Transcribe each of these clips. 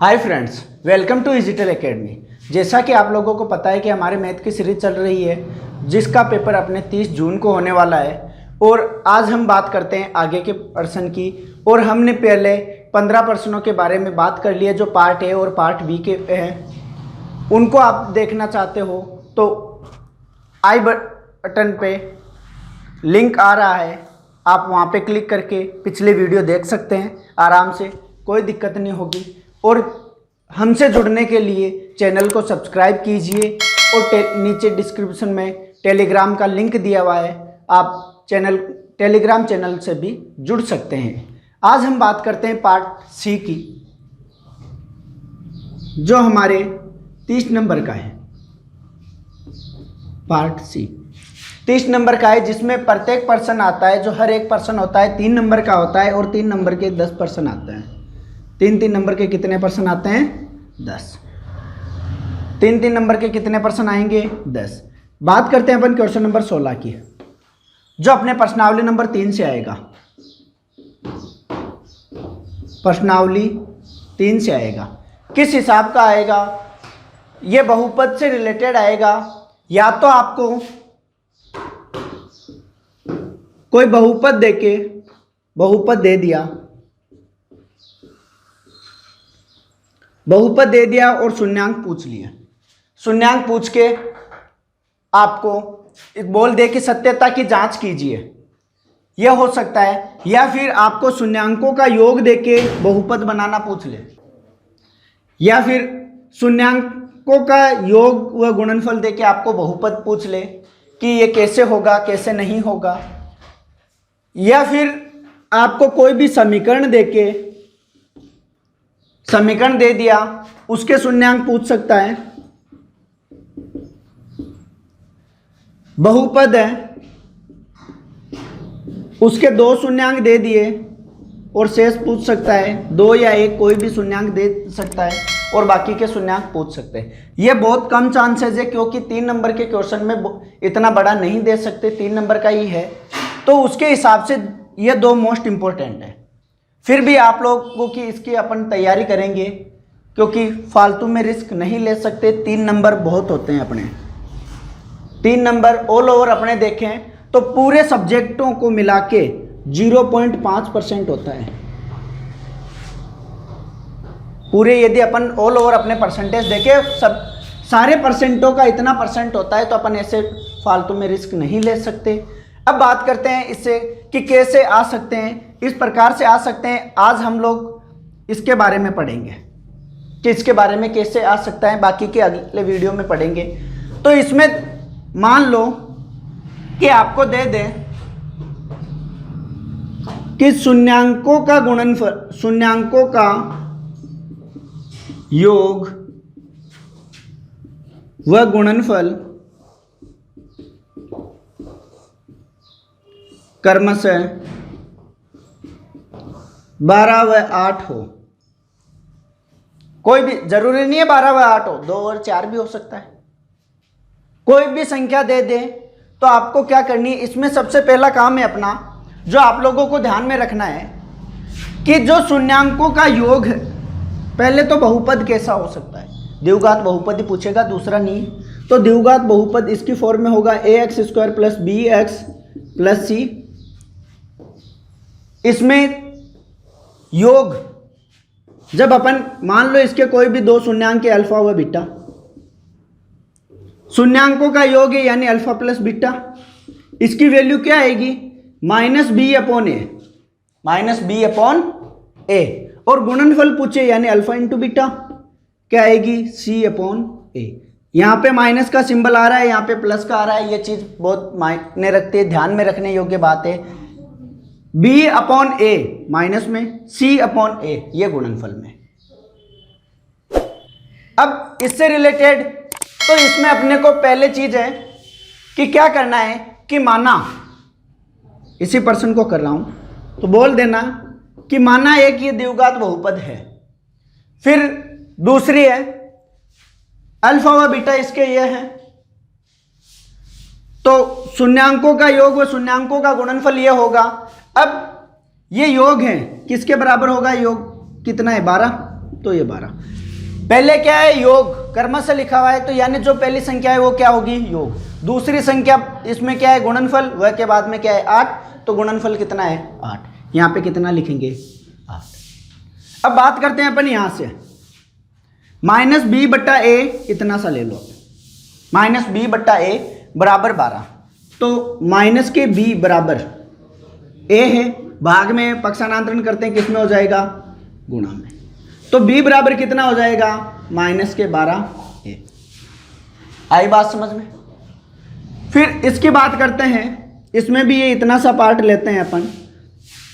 Hi friends, welcome to Digital Academy. जैसा कि आप लोगों को पता है कि हमारे मैथ की सीरीज चल रही है जिसका पेपर अपने 30 जून को होने वाला है और आज हम बात करते हैं आगे के प्रश्न की। और हमने पहले 15 प्रश्नों के बारे में बात कर ली है जो पार्ट ए और पार्ट बी के हैं। उनको आप देखना चाहते हो तो आई बटन पे लिंक आ रहा है, आप वहाँ पे क्लिक करके पिछले वीडियो देख सकते हैं आराम से, कोई दिक्कत नहीं होगी। और हमसे जुड़ने के लिए चैनल को सब्सक्राइब कीजिए और नीचे डिस्क्रिप्शन में टेलीग्राम का लिंक दिया हुआ है, आप टेलीग्राम चैनल से भी जुड़ सकते हैं। आज हम बात करते हैं पार्ट सी की जो हमारे 30 नंबर का है। पार्ट सी 30 नंबर का है जिसमें प्रत्येक पर्सन आता है, जो हर एक पर्सन होता है 3 नंबर का होता है और 3 नंबर के 10 पर्सन आते हैं। 3 नंबर के कितने पर्सन आते हैं? 10। 3 नंबर के कितने पर्सन आएंगे? 10। बात करते हैं अपन क्वेश्चन नंबर 16 की, जो अपने प्रश्नावली नंबर 3 से आएगा। प्रश्नावली 3 से आएगा, किस हिसाब का आएगा? ये बहुपद से रिलेटेड आएगा। या तो आपको कोई बहुपद देके बहुपद दे दिया, बहुपद दे दिया और शून्यांक पूछ लिया। शून्यांक पूछ के आपको बोल दे कि सत्यता की जांच कीजिए, यह हो सकता है। या फिर आपको शून्यांकों का योग देके बहुपद बनाना पूछ ले, या फिर शून्यांकों का योग व गुणनफल देके आपको बहुपद पूछ ले कि ये कैसे होगा कैसे नहीं होगा। या फिर आपको कोई भी समीकरण देके समीकरण दे दिया, उसके शून्यांक पूछ सकता है। बहुपद है, उसके 2 शून्यांक दे दिए और शेष पूछ सकता है। 2 या 1 कोई भी शून्यांक दे सकता है और बाकी के शून्यांक पूछ सकते हैं। ये बहुत कम चांसेस है क्योंकि 3 नंबर के क्वेश्चन में इतना बड़ा नहीं दे सकते, 3 नंबर का ही है, तो उसके हिसाब से ये 2 मोस्ट इंपॉर्टेंट है। फिर भी आप लोगों की इसकी अपन तैयारी करेंगे क्योंकि फालतू में रिस्क नहीं ले सकते। 3 नंबर बहुत होते हैं अपने, 3 नंबर ऑल ओवर अपने देखें तो पूरे सब्जेक्टों को मिला के 0.5% होता है। पूरे यदि अपन ऑल ओवर अपने परसेंटेज देखें, सब सारे परसेंटों का इतना परसेंट होता है, तो अपन ऐसे फालतू में रिस्क नहीं ले सकते। अब बात करते हैं इससे कि कैसे आ सकते हैं, इस प्रकार से आ सकते हैं। आज हम लोग इसके बारे में पढ़ेंगे कि इसके बारे में कैसे आ सकता है, बाकी के अगले वीडियो में पढ़ेंगे। तो इसमें मान लो कि आपको दे दें कि शून्यांकों का गुणनफल, शून्यांकों का योग व गुणनफल क्रमशः 12 व 8 हो। कोई भी जरूरी नहीं है 12 व 8 हो, 2 और 4 भी हो सकता है। कोई भी संख्या दे दे तो आपको क्या करनी है, इसमें सबसे पहला काम है अपना, जो आप लोगों को ध्यान में रखना है कि जो शून्यांकों का योग है, पहले तो बहुपद कैसा हो सकता है, द्विघात बहुपद ही पूछेगा, दूसरा नहीं। तो द्विघात बहुपद इसकी फॉर्म में होगा ax² plus bx plus c। इसमें योग जब अपन मान लो इसके कोई भी 2 शून्यांक है, अल्फा व बीटा, शून्यांकों का योग है यानी अल्फा प्लस बीटा, इसकी वैल्यू क्या आएगी? -b/a, -b/a। और गुणनफल पूछे यानी अल्फा इंटू बीटा, क्या आएगी? c/a। यहाँ पे माइनस का सिंबल आ रहा है, यहाँ पे प्लस का आ रहा है, ये चीज बहुत मायने रखती है, ध्यान में रखने योग्य बात है। b/a माइनस में, c/a ये गुणनफल में। अब इससे रिलेटेड तो इसमें अपने को पहले चीज है कि क्या करना है कि माना, इसी पर्सन को कर रहा हूं तो बोल देना कि माना एक ये द्विघात बहुपद है, फिर दूसरी है अल्फा व बीटा इसके ये हैं, तो शून्यांकों का योग व शून्यांकों का गुणनफल ये होगा। अब ये योग है, किसके बराबर होगा? योग कितना है? 12। तो ये 12। पहले क्या है, योग कर्म से लिखा हुआ है, तो यानी जो पहली संख्या है वो क्या होगी, योग। दूसरी संख्या इसमें क्या है, गुणनफल, वह के बाद में क्या है 8, तो गुणनफल कितना है 8। यहाँ पे कितना लिखेंगे 8। अब बात करते हैं अपन यहाँ से माइनस बी बट्टा ए, इतना सा ले लो, माइनस बी बट्टा ए बराबर 12। तो माइनस के बी बराबर ए है, भाग में पक्षांतरण करते हैं, किसमें हो जाएगा, गुणा में। तो b बराबर कितना हो जाएगा, माइनस के 12 ए। आई बात समझ में। फिर इसकी बात करते हैं, इसमें भी ये इतना सा पार्ट लेते हैं अपन,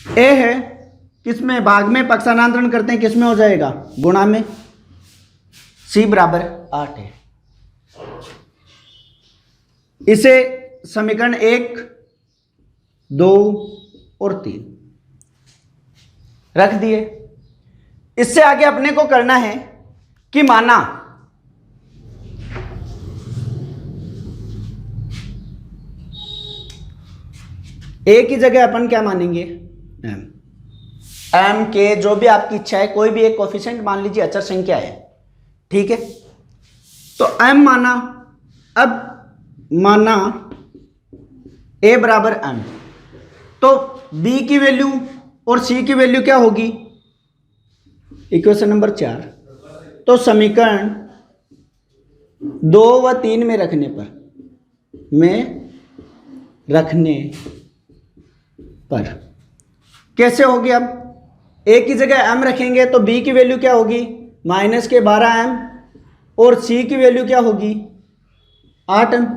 a है, किसमें, भाग में पक्षांतरण करते हैं, किसमें हो जाएगा, गुणा में। c बराबर 8 है। इसे समीकरण 1, 2 और 3 रख दिए। इससे आगे अपने को करना है कि माना ए की जगह अपन क्या मानेंगे, एम। एम के जो भी आपकी इच्छा है, कोई भी एक कोफिशिएंट मान लीजिए, अचर संख्या है, ठीक है। तो एम माना, अब माना ए बराबर एम, तो बी की वैल्यू और सी की वैल्यू क्या होगी, इक्वेशन नंबर 4। तो समीकरण 2 व 3 में रखने पर कैसे होगी, अब ए की जगह एम रखेंगे तो बी की वैल्यू क्या होगी, माइनस के 12 एम, और सी की वैल्यू क्या होगी 8 एम।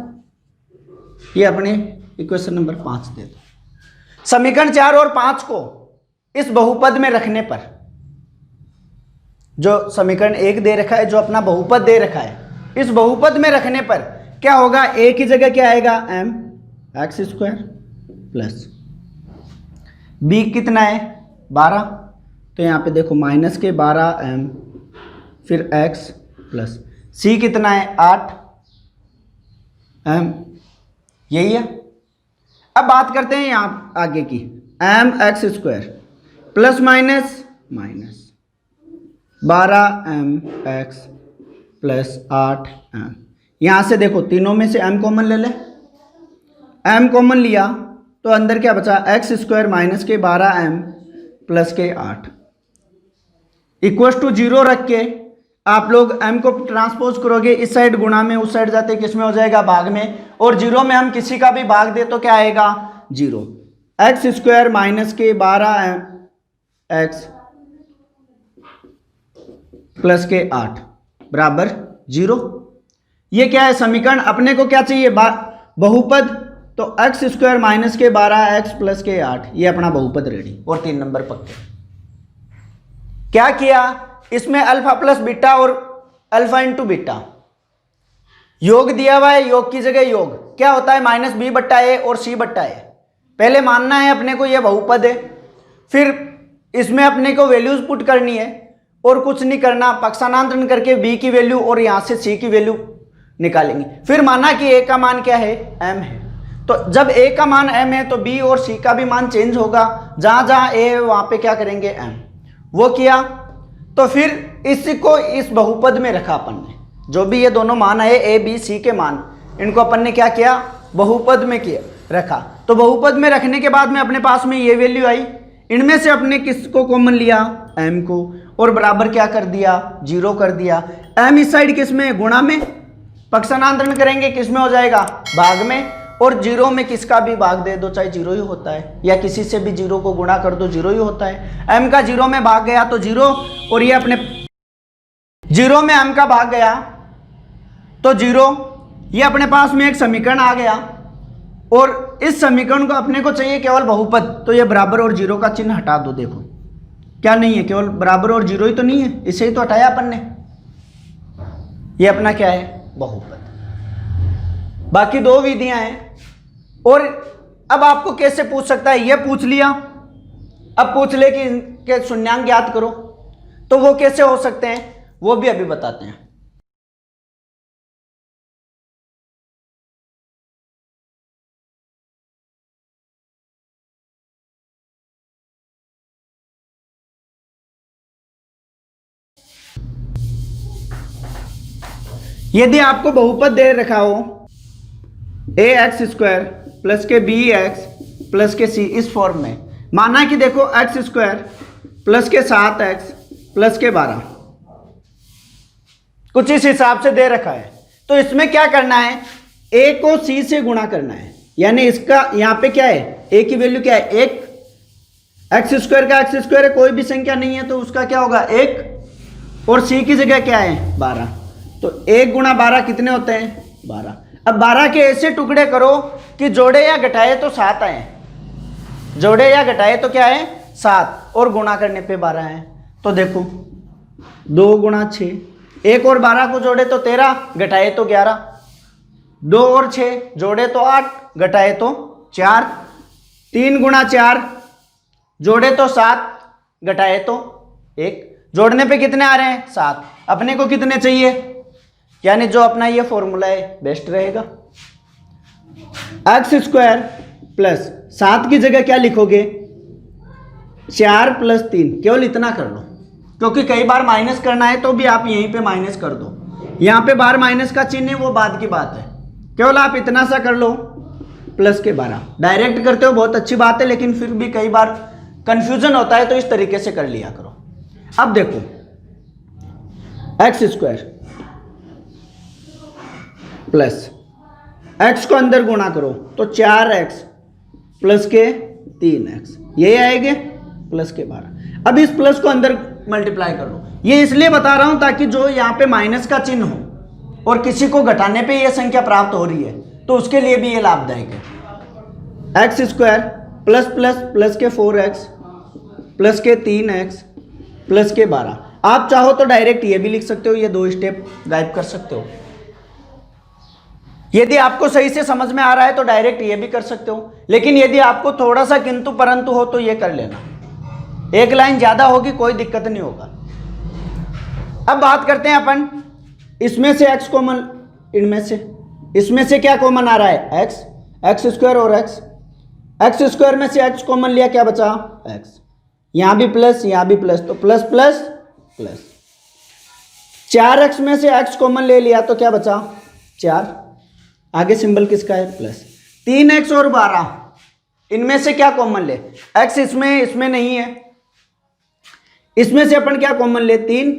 ये अपने इक्वेशन नंबर 5 दे दो। समीकरण 4 और 5 को इस बहुपद में रखने पर, जो समीकरण 1 दे रखा है, जो अपना बहुपद दे रखा है, इस बहुपद में रखने पर क्या होगा, a की जगह क्या आएगा, m x square plus b कितना है 12, तो यहाँ पे देखो माइनस के 12 m, फिर x प्लस c कितना है 8 m, यही है। अब बात करते हैं यहाँ आगे की, m x square plus minus minus 12m x plus 8m। यहाँ से देखो तीनों में से m कॉमन ले ले, m कॉमन लिया तो अंदर क्या बचा, एक्स स्क्वायर माइनस के 12m प्लस के 8 इक्वल्स टू 0 रख के आप लोग m को ट्रांसपोज करोगे, इस साइड गुणा में, उस साइड जाते किस में हो जाएगा, भाग में। और 0 में हम किसी का भी भाग दे तो क्या आएगा 0। एक्स स्क्वायर माइनस के 12m x प्लस के 8 बराबर 0। ये क्या है, समीकरण अपने को क्या चाहिए, बहुपद। तो एक्स स्क्वायर माइनस के 12x प्लस के 8, ये अपना बहुपद रेडी। और 3 नंबर पक्के। क्या किया, इसमें अल्फा प्लस बीटा और अल्फा इंटू बीटा योग दिया हुआ है, योग की जगह योग क्या होता है, माइनस बी बट्टा ए और सी बट्टा ए। पहले मानना है अपने को ये बहुपद है, फिर इसमें अपने को वैल्यूज पुट करनी है और कुछ नहीं करना, पक्षांतरण करके b की वैल्यू और यहाँ से c की वैल्यू निकालेंगे। फिर माना कि a का मान क्या है, m है, तो जब a का मान m है तो b और c का भी मान चेंज होगा, जहाँ जहाँ a है वहाँ पे क्या करेंगे m, वो किया। तो फिर इसको इस बहुपद में रखा अपन ने, जो भी ये दोनों मान है a b c के मान, इनको अपन ने क्या किया, बहुपद में किया रखा। तो बहुपद में रखने के बाद में अपने पास में ये वैल्यू आई, इनमें से अपने किसको कॉमन लिया, m को, और बराबर क्या कर दिया 0 कर दिया। m इस साइड किस में, गुणा में, पक्षांतरण करेंगे किस में हो जाएगा, भाग में। और 0 में किसका भी भाग दे दो चाहे 0 ही होता है, या किसी से भी 0 को गुणा कर दो 0 ही होता है। m का 0 में भाग गया तो 0, और ये अपने 0 में m का भाग गया तो 0, ये अपने पास में एक समीकरण आ गया। और इस समीकरण को अपने को चाहिए केवल बहुपद, तो ये बराबर और 0 का चिन्ह हटा दो। देखो क्या नहीं है, केवल बराबर और 0 ही तो नहीं है, इसे ही तो हटाया अपन ने। ये अपना क्या है, बहुपद। बाकी 2 विधियां हैं। और अब आपको कैसे पूछ सकता है, ये पूछ लिया, अब पूछ ले कि इनके शून्यांक ज्ञात करो, तो वो कैसे हो सकते हैं वो भी अभी बताते हैं। यदि आपको बहुपद दे रखा हो ax² प्लस के bx प्लस के c इस फॉर्म में, माना कि देखो x² प्लस के 7x प्लस के 12 कुछ इस हिसाब से दे रखा है, तो इसमें क्या करना है, a को c से गुणा करना है। यानी इसका यहाँ पे क्या है, a की वैल्यू क्या है, एक, x² का x² है, कोई भी संख्या नहीं है तो उसका क्या होगा, 1, और c की जगह क्या है 12, तो 1 गुणा 12 कितने होते हैं 12। अब 12 के ऐसे टुकड़े करो कि जोड़े या घटाए तो 7 आए, जोड़े या घटाए तो क्या है 7, और गुणा करने पे 12 है। तो देखो 2 गुणा 6, 1 और 12 को जोड़े तो 13, घटाए तो 11, 2 और 6 जोड़े तो 8, घटाए तो 4, 3 गुणा 4 जोड़े तो 7, घटाए तो 1, जोड़ने पे कितने आ रहे हैं 7, अपने को कितने चाहिए, यानी जो अपना ये फॉर्मूला है बेस्ट रहेगा। x² प्लस 7 की जगह क्या लिखोगे 4 प्लस 3, केवल इतना कर लो, क्योंकि कई बार माइनस करना है तो भी आप यहीं पे माइनस कर दो, यहाँ पे बार माइनस का चिन्ह है वो बाद की बात है, केवल आप इतना सा कर लो प्लस के 12। डायरेक्ट करते हो बहुत अच्छी बात है, लेकिन फिर भी कई बार कंफ्यूजन होता है तो इस तरीके से कर लिया करो। अब देखो x² प्लस x को अंदर गुणा करो तो 4x प्लस के 3x, ये आएंगे प्लस के 12। अब इस प्लस को अंदर मल्टीप्लाई कर लो, ये इसलिए बता रहा हूं ताकि जो यहाँ पे माइनस का चिन्ह हो और किसी को घटाने पे ये संख्या प्राप्त हो रही है तो उसके लिए भी ये लाभदायक है। x² प्लस प्लस प्लस के 4x प्लस के 3x प्लस के 12। आप चाहो तो डायरेक्ट ये भी लिख सकते हो, ये 2 स्टेप गायब कर सकते हो। यदि आपको सही से समझ में आ रहा है तो डायरेक्ट ये भी कर सकते हो, लेकिन यदि आपको थोड़ा सा किंतु परंतु हो तो ये कर लेना, एक लाइन ज्यादा होगी कोई दिक्कत नहीं होगा। अब बात करते हैं अपन, इसमें से x कॉमन, इनमें से इसमें से क्या कॉमन आ रहा है x² और x² में से x कॉमन लिया, क्या बचा x, यहां भी प्लस यहां भी प्लस, तो प्लस प्लस प्लस। 4x में से x कॉमन ले लिया तो क्या बचा 4, आगे सिंबल किसका है प्लस। 3x और 12 इनमें से क्या कॉमन ले, x इसमें नहीं है, इसमें से अपन क्या कॉमन ले 3,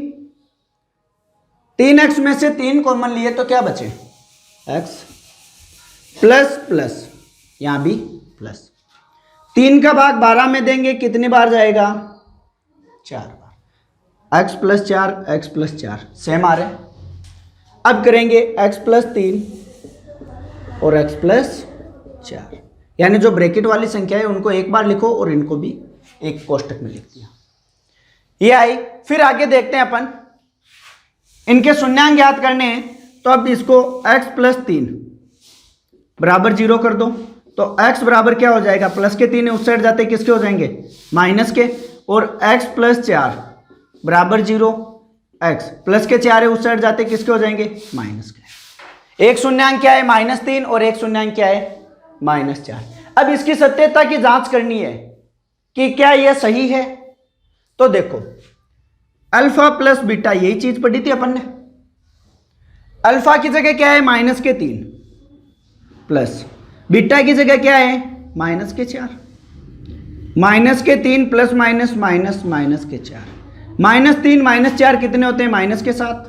3x में से 3 कॉमन लिए तो क्या बचे x प्लस प्लस, यहां भी प्लस। 3 का भाग 12 में देंगे कितनी बार जाएगा 4 बार, x plus 4 x plus 4 same आ रहे। अब करेंगे x प्लस 3 और x प्लस 4, यानी जो ब्रैकेट वाली संख्या है उनको एक बार लिखो और इनको भी एक कोष्टक में लिख दिया, ये आई। फिर आगे देखते हैं अपन, इनके शून्यांक ज्ञात करने हैं, तो अब इसको x प्लस 3 बराबर 0 कर दो, तो x बराबर क्या हो जाएगा, प्लस के 3 उस साइड जाते किसके हो जाएंगे माइनस के, और x प्लस 4 बराबर 0, x प्लस के 4 है उस साइड जाते किसके हो जाएंगे माइनस के। एक शून्यांक क्या है -3 और एक शून्यांक क्या है -4। अब इसकी सत्यता की जांच करनी है कि क्या यह सही है, तो देखो अल्फा प्लस बीटा यही चीज पढ़ी थी अपन ने, अल्फा की जगह क्या है -3 प्लस बीटा की जगह क्या है -4, -3 प्लस माइनस माइनस -4, -3 -4 कितने होते हैं -7,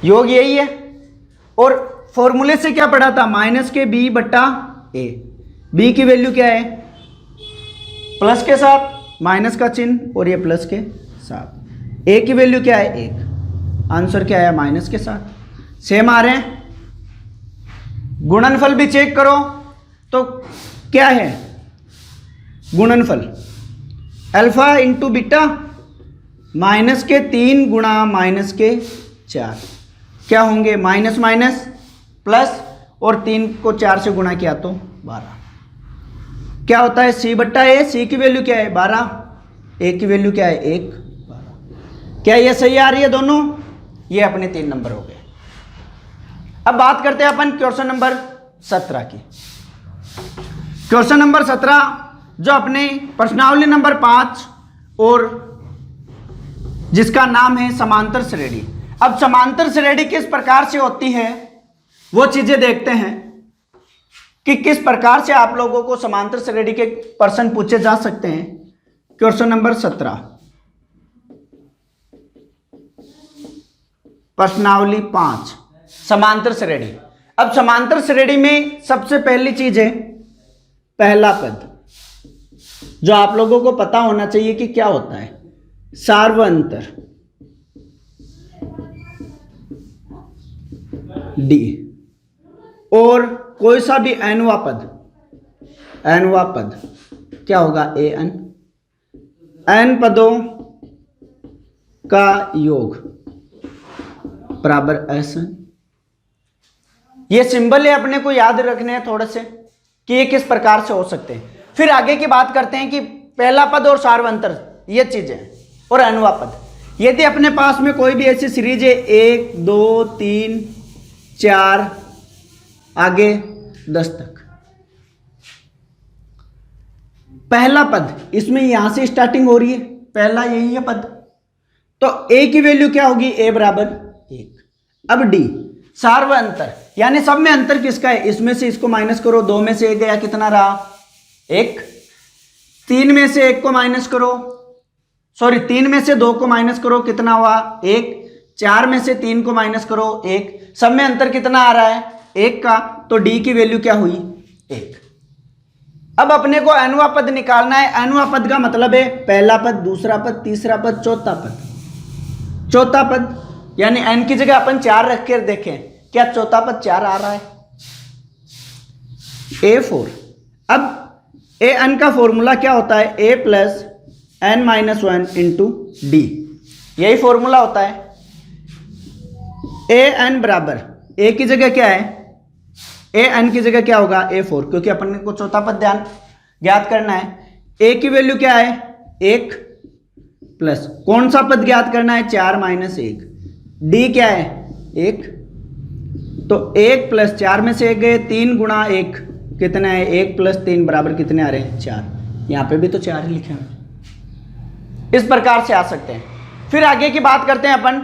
योग यही है। और फॉर्मूले से क्या पढ़ा था -b बट्टा a, b की वैल्यू क्या है प्लस के साथ माइनस का चिन्ह और ये प्लस के साथ, a की वैल्यू क्या है 1, आंसर क्या है माइनस के साथ, सेम आ रहे हैं। गुणनफल भी चेक करो तो क्या है गुणनफल, अल्फा इंटू बीटा -3 गुणा -4 क्या होंगे माइनस माइनस प्लस, और 3 को 4 से गुणा किया तो 12, क्या होता है c बट्टा a, c की वैल्यू क्या है 12, a की वैल्यू क्या है 1, 12। क्या ये सही आ रही है दोनों, ये अपने 3 नंबर हो गए। अब बात करते हैं अपन क्वेश्चन नंबर 17 की। क्वेश्चन नंबर 17 जो अपने प्रश्नावली नंबर 5 और जिसका नाम है समांतर श्रेणी। अब समांतर श्रेणी किस प्रकार से होती है वो चीजें देखते हैं कि किस प्रकार से आप लोगों को समांतर श्रेणी के प्रश्न पूछे जा सकते हैं। क्वेश्चन नंबर 17, प्रश्नावली 5, समांतर श्रेणी। अब समांतर श्रेणी में सबसे पहली चीज है पहला पद, जो आप लोगों को पता होना चाहिए कि क्या होता है, सार्वअंतर डी, और कोई सा भी nवां पद क्या होगा, an, n पदों का योग बराबर Sn। ये सिंबल है, अपने को याद रखने हैं थोड़े से कि ये किस प्रकार से हो सकते हैं। फिर आगे की बात करते हैं कि पहला पद और सार्वअंतर ये चीजें और nवां पद। यदि अपने पास में कोई भी ऐसी सीरीज है 1 2 3 4 आगे 10 तक, पहला पद इसमें यहां से स्टार्टिंग हो रही है, पहला यही है पद, तो a की वैल्यू क्या होगी, a बराबर 1। अब d सार्वअंतर, यानी सब में अंतर किसका है, इसमें से इसको माइनस करो, 2 में से 1 गया, कितना रहा 1, 3 में से 1 को माइनस करो, सॉरी 3 में से 2 को माइनस करो, कितना हुआ 1, 4 में से 3 को माइनस करो 1, सब में अंतर कितना आ रहा है 1 का, तो d की वैल्यू क्या हुई 1। अब अपने को nवां पद निकालना है। nवां पद का मतलब है पहला पद, दूसरा पद, तीसरा पद, चौथा पद। चौथा पद यानी n की जगह अपन 4 रख कर देखें, क्या चौथा पद 4 आ रहा है, a4। अब an का फॉर्मूला क्या होता है, a plus n minus 1 into D, यही फॉर्मूला होता है। an बराबर a की जगह क्या है, an की जगह क्या होगा a4, क्योंकि अपन को चौथा पद ज्ञात करना है। a की वैल्यू क्या है 1 प्लस कौन सा पद ज्ञात करना है 4 माइनस 1, d क्या है 1, तो 1 प्लस 4 में से 1 गए, 3 गुणा 1 कितना है, 1 प्लस 3 बराबर कितने आ रहे हैं 4, यहाँ पे भी तो 4 ही लिखे हैं। इस प्रकार से आ सकते हैं। फिर आगे की बात करते हैं अपन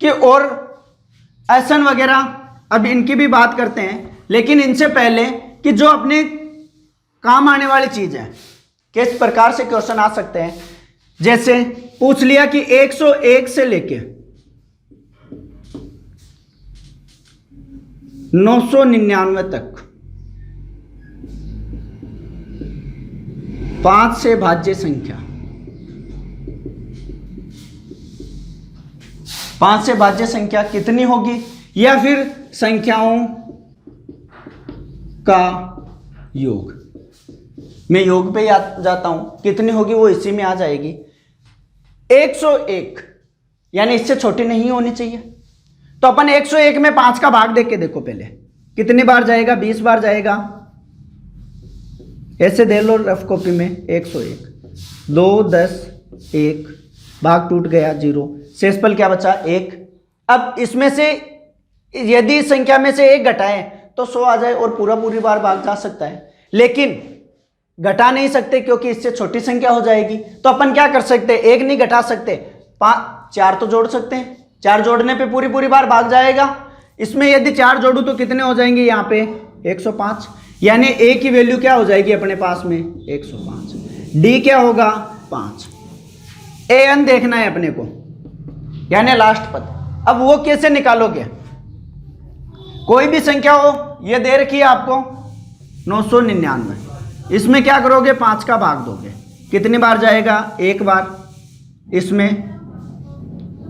कि और Sn वगैरह, अब इनकी भी बात करते हैं, लेकिन इनसे पहले कि जो अपने काम आने वाली चीज है, किस प्रकार से क्वेश्चन आ सकते हैं। जैसे पूछ लिया कि 101 से लेके 999 तक 5 से भाज्य संख्या, 5 से भाज्य संख्या कितनी होगी, या फिर संख्याओं का योग। मैं योग पे जाता हूं, कितनी होगी वो इसी में आ जाएगी। 101 यानी इससे छोटी नहीं होनी चाहिए, तो अपन 101 में 5 का भाग देख के देखो पहले कितनी बार जाएगा, 20 बार जाएगा। ऐसे दे लो रफ कॉपी में 101, 2 10 1 भाग टूट गया 0, शेषफल क्या बचा 1। अब इसमें से यदि संख्या में से 1 घटाएं तो 100 आ जाए और पूरी बार भाग जा सकता है, लेकिन घटा नहीं सकते क्योंकि इससे छोटी संख्या हो जाएगी। तो अपन क्या कर सकते हैं, 1 नहीं घटा सकते, 4 तो जोड़ सकते हैं, 4 जोड़ने पे पूरी बार भाग जाएगा। इसमें यदि 4 जोड़ू तो कितने हो जाएंगे, यहाँ पे 105, यानी a की वैल्यू क्या हो जाएगी अपने पास में 105, d क्या होगा 5, an देखना है अपने को, यानी लास्ट पद। अब वो कैसे निकालोगे, कोई भी संख्या हो, ये दे रखी है आपको 999, इसमें क्या करोगे 5 का भाग दोगे, कितनी बार जाएगा 1 बार, इसमें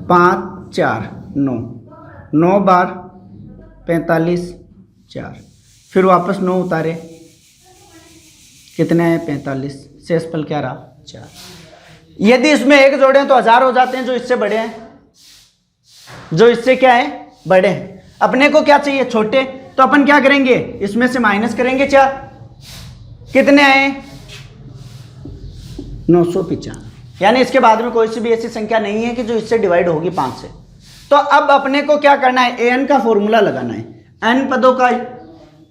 5 4 9, 9 बार 45 4, फिर वापस 9 उतारे, कितने हैं 45, शेषफल क्या रहा 4। यदि इसमें 1 जोड़ें तो 1000 हो जाते हैं, जो इससे बड़े हैं, जो इससे क्या है बड़े हैं। अपने को क्या चाहिए छोटे, तो अपन क्या करेंगे, इसमें से माइनस करेंगे 4, कितने आए 995, यानी इसके बाद में कोई सी भी ऐसी संख्या नहीं है कि जो इससे डिवाइड होगी 5 से। तो अब अपने को क्या करना है, an का फॉर्मूला लगाना है, n पदों का,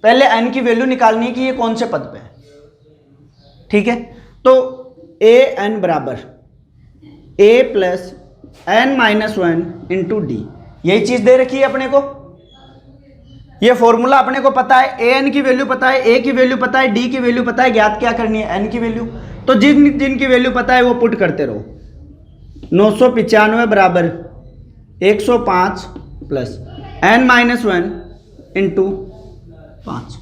पहले n की वैल्यू निकालनी है कि ये कौन से पद पे है, ठीक है। तो an बराबर a plus n minus one into D. यही चीज दे रखी है अपने को, ये फॉर्मूला अपने को पता है, ए एन की वैल्यू पता है, ए की वैल्यू पता है, डी की वैल्यू पता है, ज्ञात क्या करनी है, एन की वैल्यू। तो जिनकी वैल्यू पता है वो पुट करते रहो। 995 बराबर 105 plus n minus one into 5।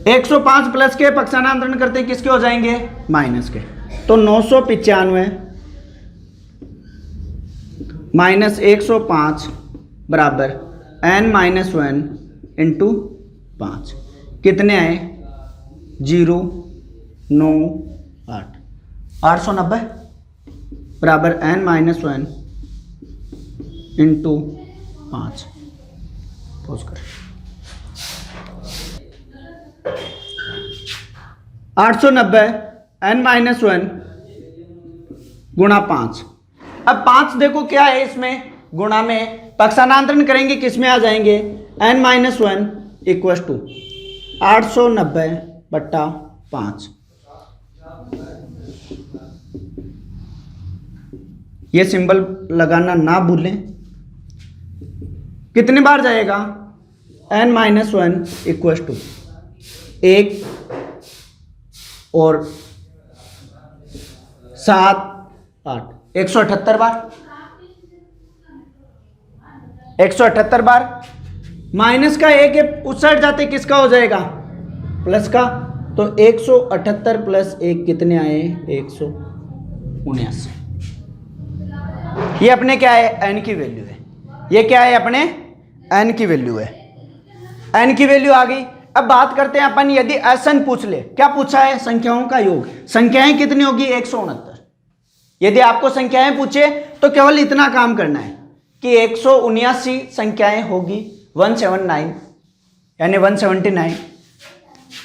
105 plus के पक्षांतरण करते किसके हो जाएंगे, माइनस के। तो 995 माइनस 105 बराबर n माइनस वन इंटू 5। कितने आए, 0 9 8 890 बराबर n minus one into 5। Pose कर 890 n माइनस वन गुणा 5। अब 5 देखो क्या है इसमें, गुणा में पक्षांतरण करेंगे किस में आ जाएंगे, n minus one equal to 890 बट्टा 5। ये सिंबल लगाना ना भूलें। कितने बार जाएगा, n minus one equal to 1 और 7 8 178 बार। 178 बार माइनस का 1 है, उस साइड जाते किसका हो जाएगा, प्लस का। तो 178 प्लस 1 कितने आए, 179। ये अपने क्या है, n की वैल्यू है। ये क्या है, अपने n की वैल्यू है। n की वैल्यू आ गई। अब बात करते हैं अपन, यदि Sn पूछ ले, क्या पूछा है, संख्याओं का योग। संख्याएं कितनी होगी, 169। यदि आपको संख्याएं पूछे तो केवल इतना काम करना है कि 179 संख्याएं होगी, 179 यानी 179।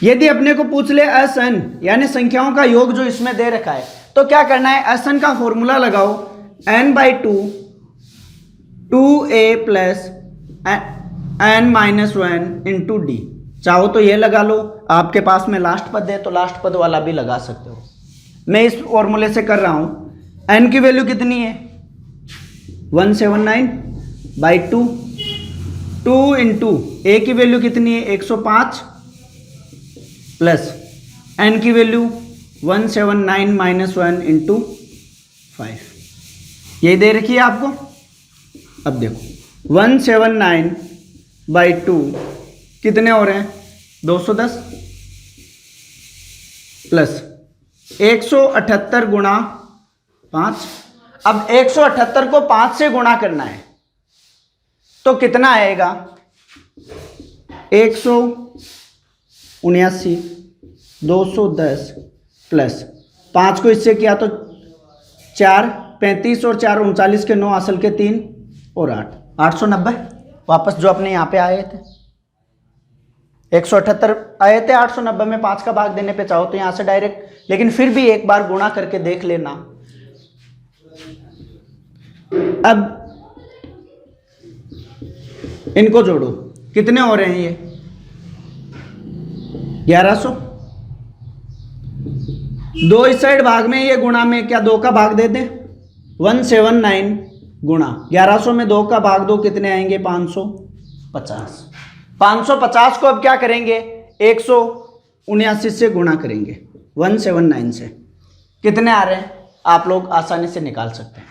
यदि अपने को पूछ ले Sn यानी संख्याओं का योग जो इसमें दे रखा है, तो क्या करना है, Sn का फॉर्मूला लगाओ, n/2 2a plus n minus one into D. चाहो तो ये लगा लो, आपके पास में लास्ट पद है तो लास्ट पद वाला भी लगा सकते हो। मैं इस फॉर्मूले से कर रहा हूं। n की वैल्यू कितनी है, 179/2 2 इंटू ए की वैल्यू कितनी है, 105 प्लस n की वैल्यू 179 माइनस वन इंटू 5। यही दे रखी है आपको। अब देखो 179/2 कितने हो रहे हैं, 210 प्लस 178 गुणा 5। अब 178 को 5 से गुणा करना है तो कितना आएगा, 179 210 प्लस 5 को इससे किया तो 4 35 और 4 39 के 9 असल के 3 और 8 890। वापस जो अपने यहाँ पे आए थे 178 आए थे, 890 में 5 का भाग देने पे चाहो तो यहाँ से डायरेक्ट, लेकिन फिर भी एक बार गुणा करके देख लेना। अब इनको जोड़ो, कितने हो रहे हैं ये, 1100। 2 इस साइड भाग में, ये गुणा में, क्या 2 का भाग दे दें, 179 गुणा 1100 में 2 का भाग दो, कितने आएंगे, 550। 550 को अब क्या करेंगे, 179 से गुणा करेंगे 179 से, कितने आ रहे हैं आप लोग आसानी से निकाल सकते हैं।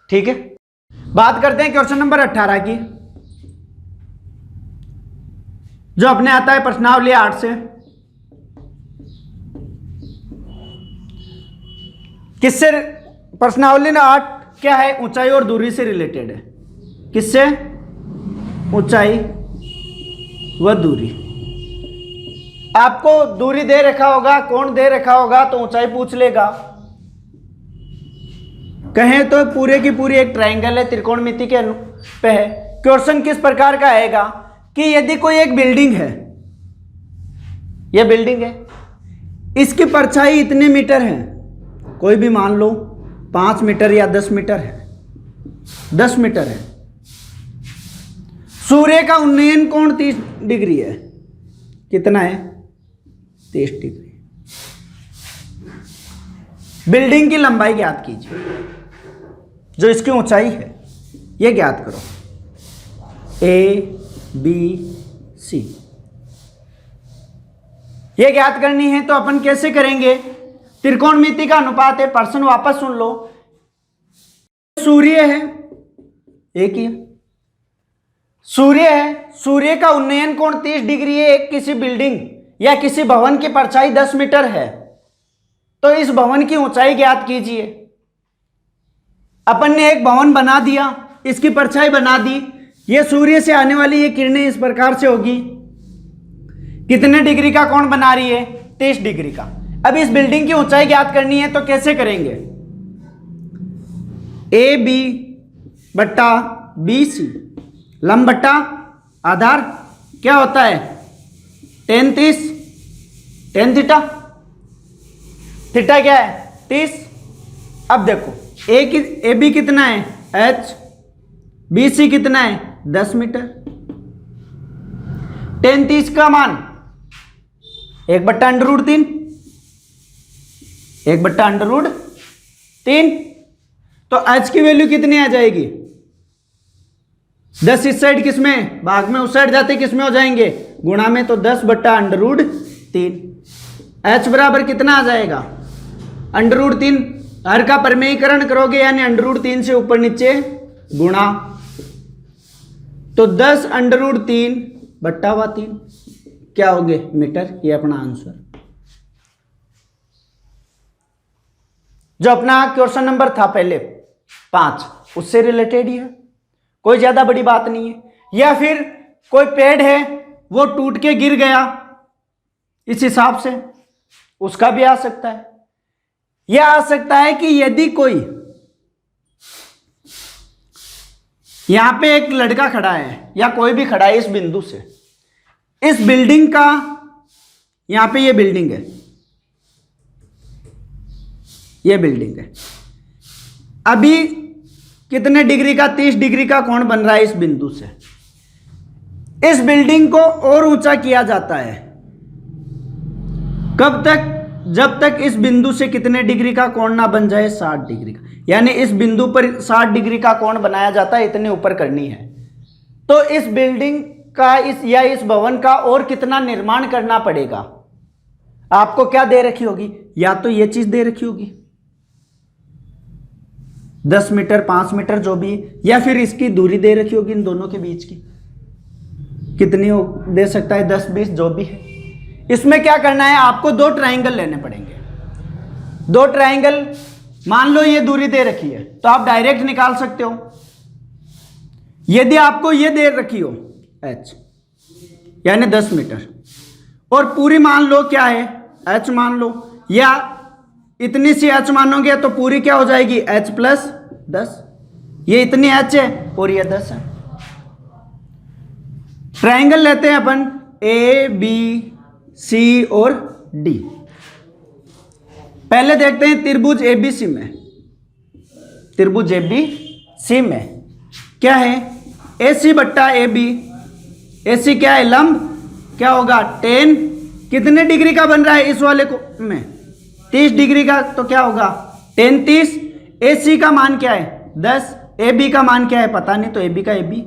ठीक है, बात करते हैं क्वेश्चन नंबर 18 की, जो अपने आता है प्रश्नावली 8 से। किससे प्रश्नावली 8 क्या है, ऊंचाई और दूरी से रिलेटेड है। किससे, ऊंचाई व दूरी। आपको दूरी दे रखा होगा, कोण दे रखा होगा तो ऊंचाई पूछ लेगा। कहें तो पूरे की पूरी एक ट्रायंगल है, त्रिकोणमिति के पे है। क्वेश्चन किस प्रकार का आएगा कि यदि कोई एक बिल्डिंग है, यह बिल्डिंग है, इसकी परछाई इतने मीटर है, कोई भी मान लो 5 मीटर या 10 मीटर है, 10 मीटर है। सूर्य का उन्नयन कोण 30 डिग्री है, कितना है, 30 डिग्री। बिल्डिंग की लंबाई ज्ञात कीजिए। जो इसकी ऊंचाई है ये ज्ञात करो, ABC ये ज्ञात करनी है। तो अपन कैसे करेंगे, त्रिकोणमिति का अनुपात है। प्रश्न वापस सुन लो, सूर्य है, एक ही है, सूर्य है, सूर्य का उन्नयन कोण 30 डिग्री है। एक किसी बिल्डिंग या किसी भवन की परछाई 10 मीटर है, तो इस भवन की ऊंचाई ज्ञात कीजिए। अपन ने एक भवन बना दिया, इसकी परछाई बना दी, ये सूर्य से आने वाली ये किरणें इस प्रकार से होगी, कितने डिग्री का कोण बना रही है, 30 डिग्री का। अब इस बिल्डिंग की ऊंचाई ज्ञात करनी है, तो कैसे करेंगे, AB बट्टा BC लंब बट्टा आधार क्या होता है, tan 30, tan थीटा, थीटा क्या है 30। अब देखो AB कितना है H, BC कितना है 10 मीटर, tan 30 का मान 1/√3, 1/√3। तो H की वैल्यू कितनी आ जाएगी, 10 इस साइड किस में, भाग में, उस साइड जाते किस में हो जाएंगे, गुणा में, तो 10/√3। H बराबर कितना आ जाएगा, √3, हर का परमेयीकरण करोगे यानी √3 से ऊपर नीचे गुणा, तो 10√3/3 क्या हो गए, मीटर। ये अपना आंसर जो अपना क्वेश्चन नंबर था पहले 5, उससे रिलेटेड ही है, कोई ज्यादा बड़ी बात नहीं है। या फिर कोई पेड़ है वो टूट के गिर गया, इस हिसाब से उसका भी आ सकता है। यह आ सकता है कि यदि कोई, यहां पे एक लड़का खड़ा है या कोई भी खड़ा है इस बिंदु से, इस बिल्डिंग का, यहां पे ये बिल्डिंग है, ये बिल्डिंग है, अभी कितने डिग्री का, 30 डिग्री का कोण बन रहा है इस बिंदु से। इस बिल्डिंग को और ऊंचा किया जाता है, कब तक, जब तक इस बिंदु से कितने डिग्री का कोण ना बन जाए, 60 डिग्री का, यानी इस बिंदु पर 60 डिग्री का कोण बनाया जाता है, इतने ऊपर करनी है। तो इस बिल्डिंग का, इस या इस भवन का और कितना निर्माण करना पड़ेगा, आपको क्या दे रखी होगी, या तो ये चीज दे रखी होगी 10 मीटर 5 मीटर जो भी, या फिर इसकी दूरी दे रखी होगी इन दोनों के बीच की, कितनी हो दे सकता है 10-20 जो भी है। इसमें क्या करना है, आपको 2 ट्राइंगल लेने पड़ेंगे। 2 ट्राइंगल, मान लो ये दूरी दे रखी है तो आप डायरेक्ट निकाल सकते हो। यदि आपको ये दे रखी हो h यानी 10 मीटर, और पूरी मान लो क्या है h मान लो, या इतनी सी h मानोगे तो पूरी क्या हो जाएगी h + 10, ये इतनी h है और ये 10 है। ट्राइंगल लेते हैं अपन ABC और D। पहले देखते हैं त्रिभुज ABC में, त्रिभुज ABC में क्या है, AC बट्टा AB, AC क्या है लंब, क्या होगा tan, कितने डिग्री का बन रहा है इस वाले को में 30 डिग्री का, तो क्या होगा tan 30। AC का मान क्या है 10, AB का मान क्या है पता नहीं, तो AB का AB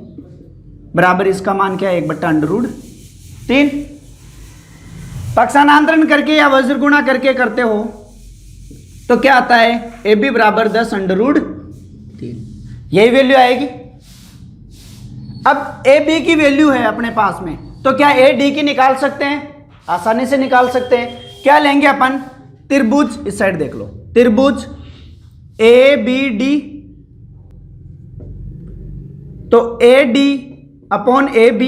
बराबर इसका मान क्या है 1/√3। पक्षांतरण करके या वज्र गुणा करके करते हो तो क्या आता है, AB बराबर 10√3, यही वैल्यू आएगी। अब AB की वैल्यू है अपने पास में, तो क्या AD की निकाल सकते हैं, आसानी से निकाल सकते हैं। क्या लेंगे अपन, त्रिभुज, इस साइड देख लो, त्रिभुज ABD, तो AD अपॉन AB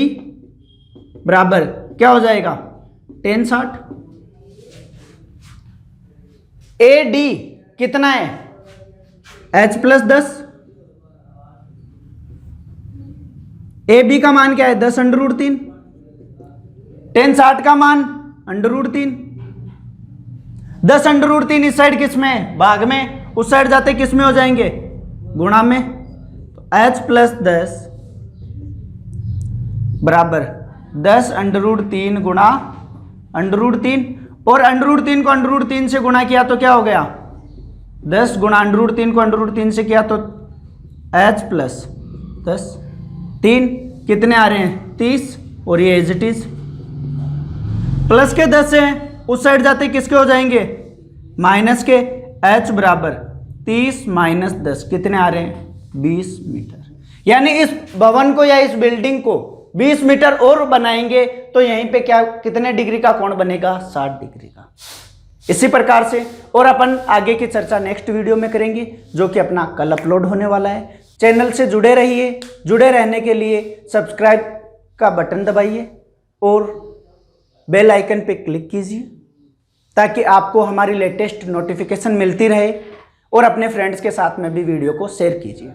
बराबर क्या हो जाएगा tan 60। AD कितना है h + 10, AB का मान क्या है 10√3, tan 60 का मान √3, 10√3 इस साइड किस में भाग में, उस साइड जाते किस में हो जाएंगे गुणा में, तो h + 10 बराबर 10√3 गुणा √3, और √3 को √3 से गुणा किया तो क्या हो गया 10 गुणा √3 को √3 से किया तो एच प्लस 10, 3 कितने आ रहे हैं 30, और ये एज इट इज प्लस के 10 हैं, उस साइड जाते किसके हो जाएंगे माइनस के। एच बराबर 30 माइनस 10 कितने आ रहे हैं 20 मीटर। यानी इस भवन को या इस बिल्डिंग को 20 मीटर और बनाएंगे तो यहीं पे क्या कितने डिग्री का कोण बनेगा 60 डिग्री का। इसी प्रकार से और अपन आगे की चर्चा नेक्स्ट वीडियो में करेंगे जो कि अपना कल अपलोड होने वाला है। चैनल से जुड़े रहिए, जुड़े रहने के लिए सब्सक्राइब का बटन दबाइए और बेल आइकन पे क्लिक कीजिए ताकि आपको हमारी लेटेस्ट नोटिफिकेशन मिलती रहे, और अपने फ्रेंड्स के साथ में भी वीडियो को शेयर कीजिए।